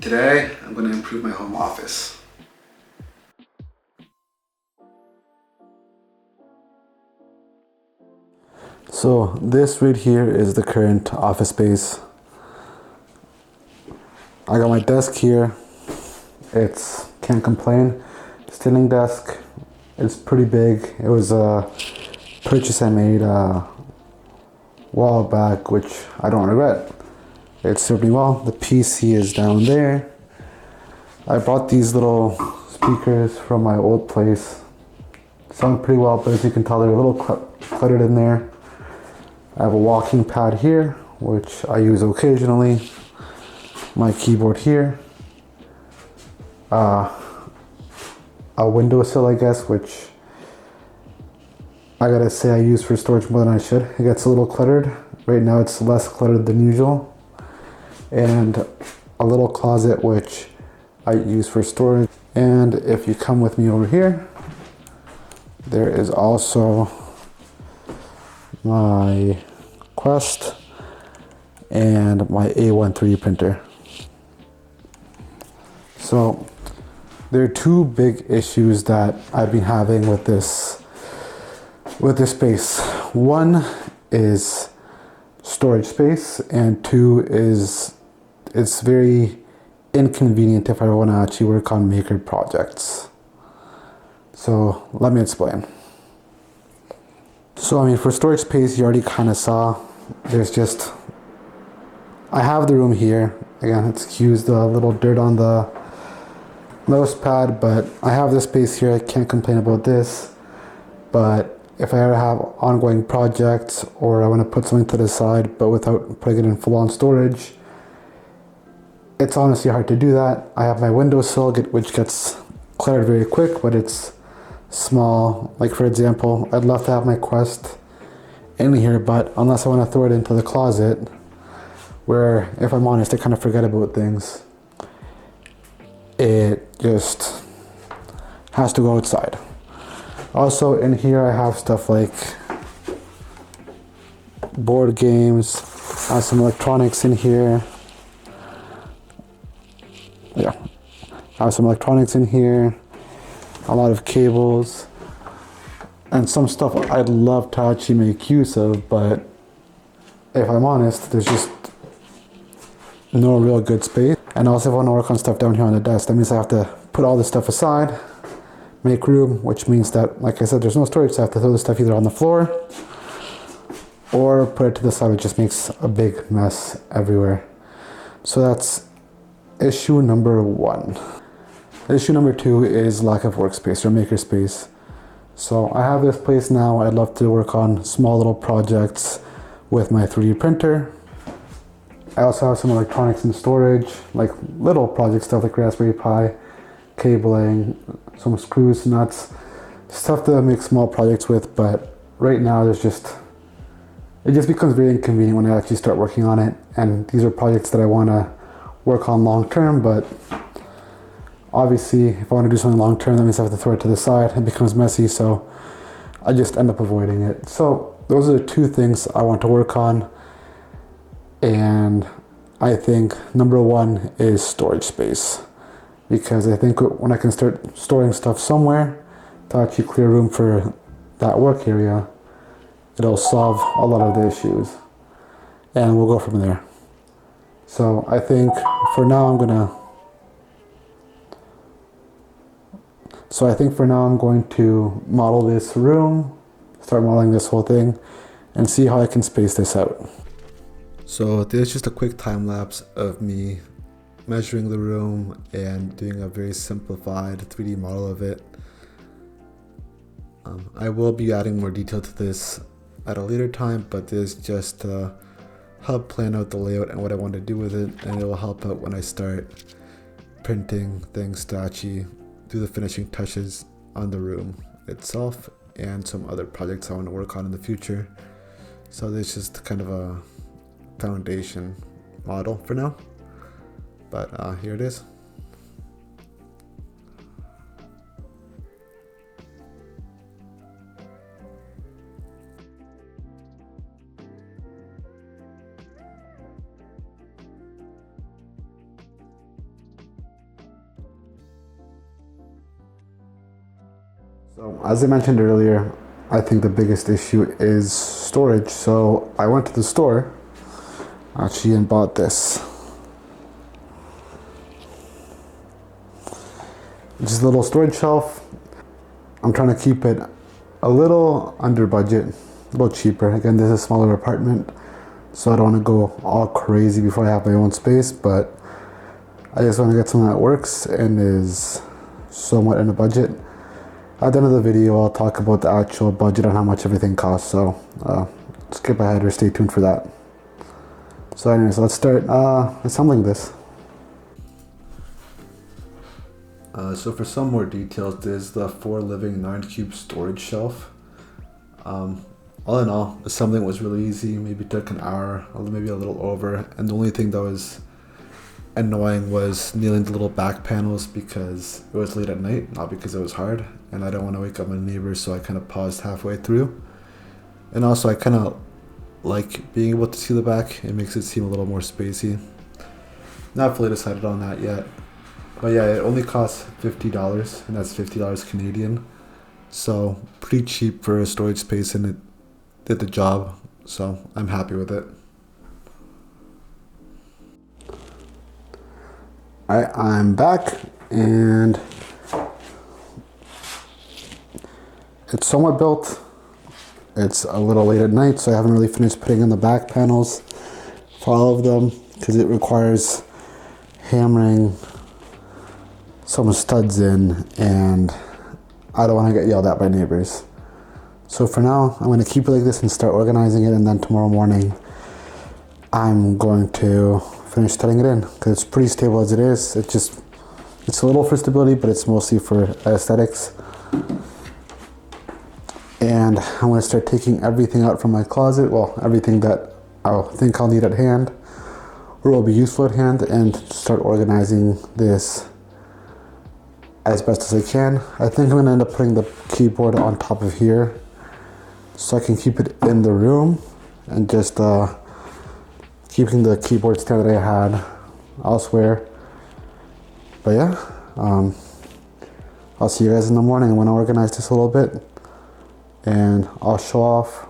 Today, I'm going to improve my home office. So this right here is the current office space. I got my desk here. Can't complain. Standing desk. It's pretty big. It was a purchase I made a while back, which I don't regret. It served me well. The PC is down there. I bought these little speakers from my old place. Sound pretty well, but as you can tell, they're a little cluttered in there. I have a walking pad here, which I use occasionally. My keyboard here. A windowsill, I guess, which I gotta say I use for storage more than I should. It gets a little cluttered. Right now it's less cluttered than usual. And a little closet, which I use for storage. And if you come with me over here, there is also my Quest and my A1 3D printer. So there are two big issues that I've been having with this space. One is storage space, and two is it's very inconvenient if I want to actually work on maker projects. So let me explain. So for storage space, you already kind of saw, I have the room here. Again, excuse the little dirt on the mouse pad, but I have this space here. I can't complain about this. But if I ever have ongoing projects or I want to put something to the side, but without putting it in full-on storage, it's honestly hard to do that. I have my windowsill, which gets cluttered very quick, but it's small. Like for example, I'd love to have my Quest in here, but unless I want to throw it into the closet, where if I'm honest, I kind of forget about things, it just has to go outside. Also in here I have stuff like board games, I have some electronics in here. Yeah, I have some electronics in here, a lot of cables, and some stuff I'd love to actually make use of, but if I'm honest, there's just no real good space. And also if I want to work on stuff down here on the desk, that means I have to put all this stuff aside, make room, which means that, like I said, there's no storage, so I have to throw the stuff either on the floor or put it to the side, which just makes a big mess everywhere. So that's issue number one. Issue number two is lack of workspace or makerspace. So I have this place now. I'd love to work on small little projects with my 3D printer. I also have some electronics in storage, like little project stuff like Raspberry Pi, cabling, some screws, nuts, stuff to make small projects with, but right now it just becomes very inconvenient when I actually start working on it. And these are projects that I want to work on long term, but obviously if I want to do something long term, that means I have to throw it to the side. It becomes messy, so I just end up avoiding it. So those are the two things I want to work on. And I think number one is storage space, because I think when I can start storing stuff somewhere to actually clear room for that work area, it'll solve a lot of the issues, and we'll go from there. So I think for now I'm going to model this room, start modeling this whole thing, and see how I can space this out. So there's just a quick time lapse of me measuring the room and doing a very simplified 3D model of it. I will be adding more detail to this at a later time, but there's just to help plan out the layout and what I want to do with it, and it will help out when I start printing things to actually do the finishing touches on the room itself and some other projects I want to work on in the future. So there's just kind of a foundation model for now, but here it is. So as I mentioned earlier, I think the biggest issue is storage. So I went to the store actually and bought this. Just a little storage shelf. I'm trying to keep it a little under budget, a little cheaper. Again, this is a smaller apartment, so I don't want to go all crazy before I have my own space, but I just want to get something that works and is somewhat in a budget. At the end of the video, I'll talk about the actual budget and how much everything costs, so skip ahead or stay tuned for that. So anyways, let's start assembling this. So for some more details, this is the 4 living 9 cube storage shelf. All in all, assembling was really easy. Maybe took an hour, maybe a little over. And the only thing that was annoying was nailing the little back panels because it was late at night, not because it was hard. And I don't want to wake up my neighbors, so I kind of paused halfway through. And also, I kind of like being able to see the back. It makes it seem a little more spacey. Not fully decided on that yet. But yeah, it only costs $50, and that's $50 Canadian. So pretty cheap for a storage space, and it did the job. So I'm happy with it. I'm back, and it's somewhat built. It's a little late at night, so I haven't really finished putting in the back panels for all of them because it requires hammering some studs in, and I don't want to get yelled at by neighbors. So for now, I'm going to keep it like this and start organizing it, and then tomorrow morning I'm going to finish studying it in because it's pretty stable as it is. It's a little for stability, but it's mostly for aesthetics. And I'm going to start taking everything out from my closet, well, everything that I think I'll need at hand or will be useful at hand, and start organizing this as best as I can. I think I'm going to end up putting the keyboard on top of here so I can keep it in the room, and just keeping the keyboard stand that I had elsewhere. But yeah, I'll see you guys in the morning when I organize this a little bit, and I'll show off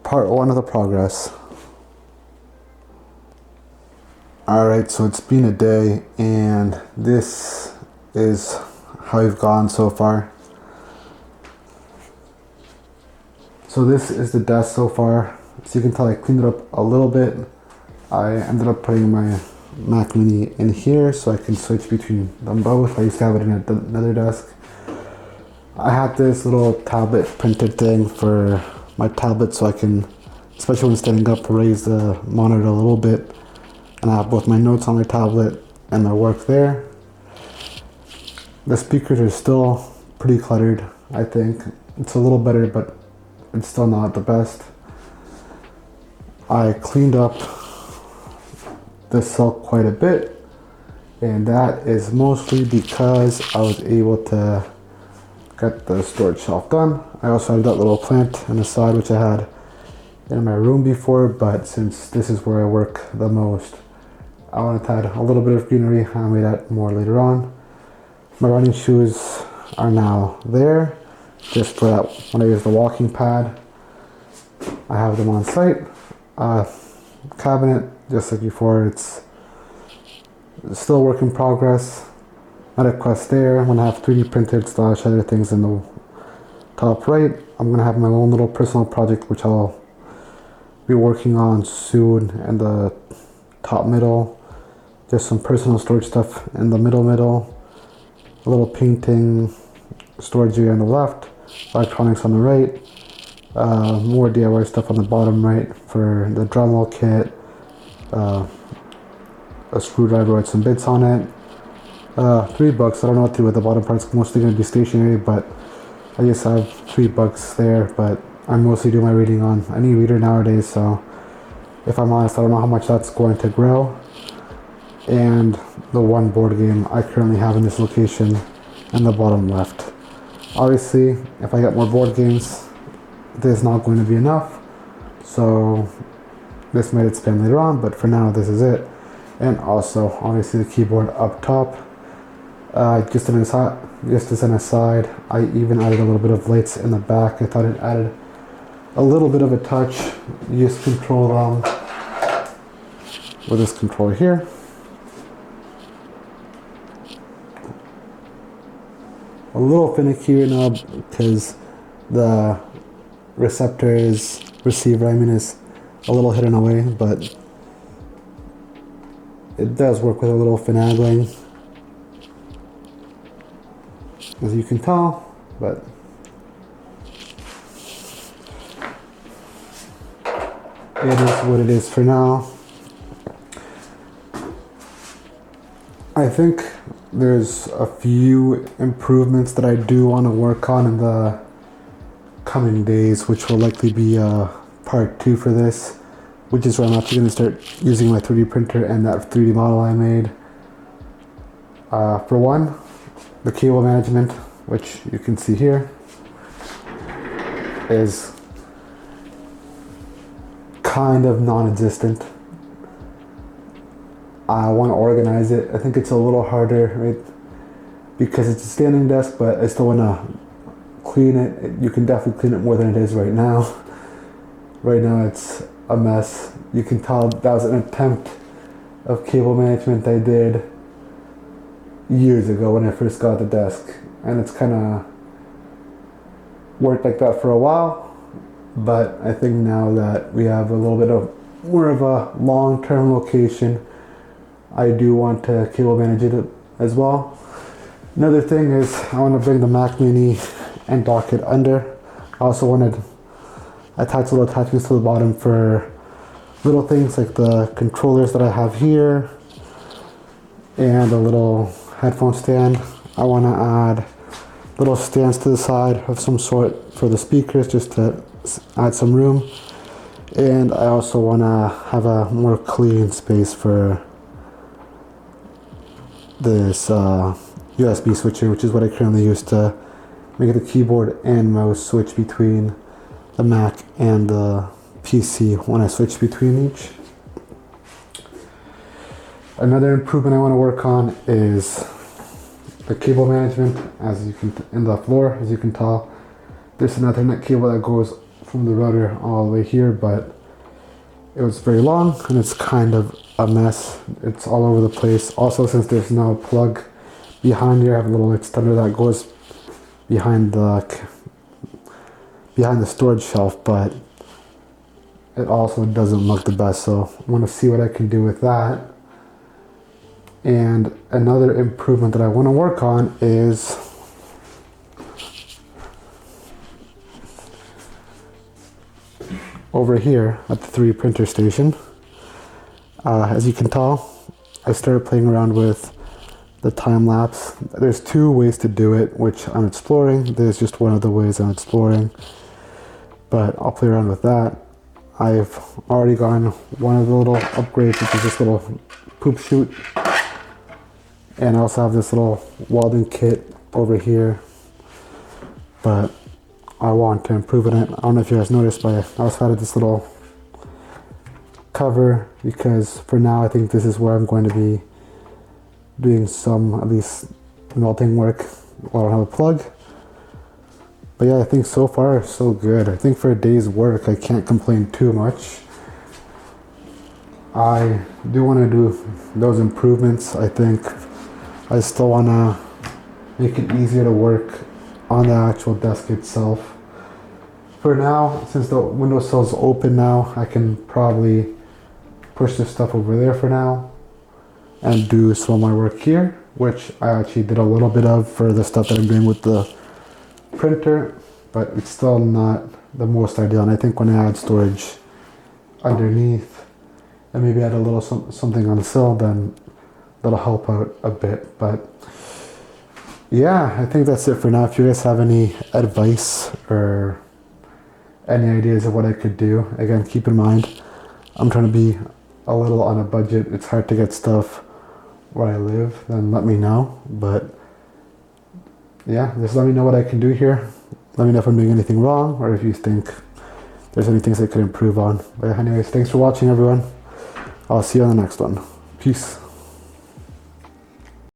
part 1 of the progress. Alright, so it's been a day, and this is how we've gone so far. So this is the desk so far. So you can tell I cleaned it up a little bit. I ended up putting my Mac Mini in here so I can switch between them both. I used to have it in another desk. I had this little tablet printed thing for my tablet so I can, especially when standing up, raise the monitor a little bit. And I have both my notes on my tablet and my work there. The speakers are still pretty cluttered, I think. It's a little better, but it's still not the best. I cleaned up the silk quite a bit, and that is mostly because I was able to get the storage shelf done. I also have that little plant on the side which I had in my room before, but since this is where I work the most, I wanted to add a little bit of greenery. I'll make that more later on. My running shoes are now there, just for that when I use the walking pad. I have them on site. Cabinet, just like before, it's still work in progress. Not a quest there. I'm gonna have 3D printed / other things in the top right. I'm gonna have my own little personal project which I'll be working on soon in the top middle. Just some personal storage stuff in the middle. A little painting storage area on the left, electronics on the right, more DIY stuff on the bottom right for the Dremel kit, a screwdriver with some bits on it, 3 books. I don't know what to do with the bottom part. It's mostly going to be stationary, but I just have 3 books there, but I'm mostly doing my reading on any reader nowadays, so if I'm honest, I don't know how much that's going to grow. And the 1 board game I currently have in this location in the bottom left. Obviously, if I get more board games, this is not going to be enough, so this might expand later on, but for now this is it. And also obviously the keyboard up top. Just as an aside, I even added a little bit of lights in the back. I thought it added a little bit of a touch. You just control them with this controller here. A little finicky right now because the receiver is a little hidden away, but it does work with a little finagling, as you can tell, but it is what it is for now. I think there's a few improvements that I do want to work on in the coming days, which will likely be part 2 for this, which is where I'm actually going to start using my 3D printer and that 3D model I made. For one, the cable management, which you can see here, is kind of non-existent. I want to organize it. I think it's a little harder, right? Because it's a standing desk, but I still want to clean it. You can definitely clean it more than it is right now. Right now it's a mess. You can tell that was an attempt of cable management I did years ago when I first got the desk. And it's kind of worked like that for a while. But I think now that we have a little bit of more of a long-term location, I do want to cable manage it as well. Another thing is I want to bring the Mac Mini and dock it under. I also wanted to attach little attachments to the bottom for little things like the controllers that I have here and a little headphone stand. I want to add little stands to the side of some sort for the speakers just to add some room. And I also want to have a more clean space for this USB switcher, which is what I currently use to make the keyboard and mouse switch between the Mac and the PC when I switch between each. Another improvement I want to work on is the cable management. As you can in the floor, as you can tell, there's an Ethernet cable that goes from the router all the way here, but it was very long and it's kind of a mess. It's all over the place. Also, since there's no plug behind here, I have a little extender that goes behind the storage shelf, but it also doesn't look the best, so I want to see what I can do with that. And another improvement that I want to work on is over here at the 3D printer station. As you can tell, I started playing around with the time lapse. There's 2 ways to do it, which I'm exploring. There's just one of the ways I'm exploring, but I'll play around with that. I've already gotten one of the little upgrades, which is this little poop chute. And I also have this little welding kit over here, but I want to improve on it. I don't know if you guys noticed, but I also added this little cover because for now I think this is where I'm going to be doing some at least melting work while I don't have a plug. But yeah, I think so far so good. I think for a day's work I can't complain too much. I do want to do those improvements. I think I still want to make it easier to work on the actual desk itself. For now, since the windowsill is open now, I can probably push this stuff over there for now and do some of my work here, which I actually did a little bit of for the stuff that I'm doing with the printer, but it's still not the most ideal. And I think when I add storage underneath and maybe add a little something on the sill, then that'll help out a bit. But yeah, I think that's it for now. If you guys have any advice or any ideas of what I could do, again, keep in mind I'm trying to be a little on a budget. It's hard to get stuff where I live, then let me know. But yeah, just let me know what I can do here. Let me know if I'm doing anything wrong or if you think there's any things I could improve on. But anyways, thanks for watching, everyone. I'll see you on the next one. Peace.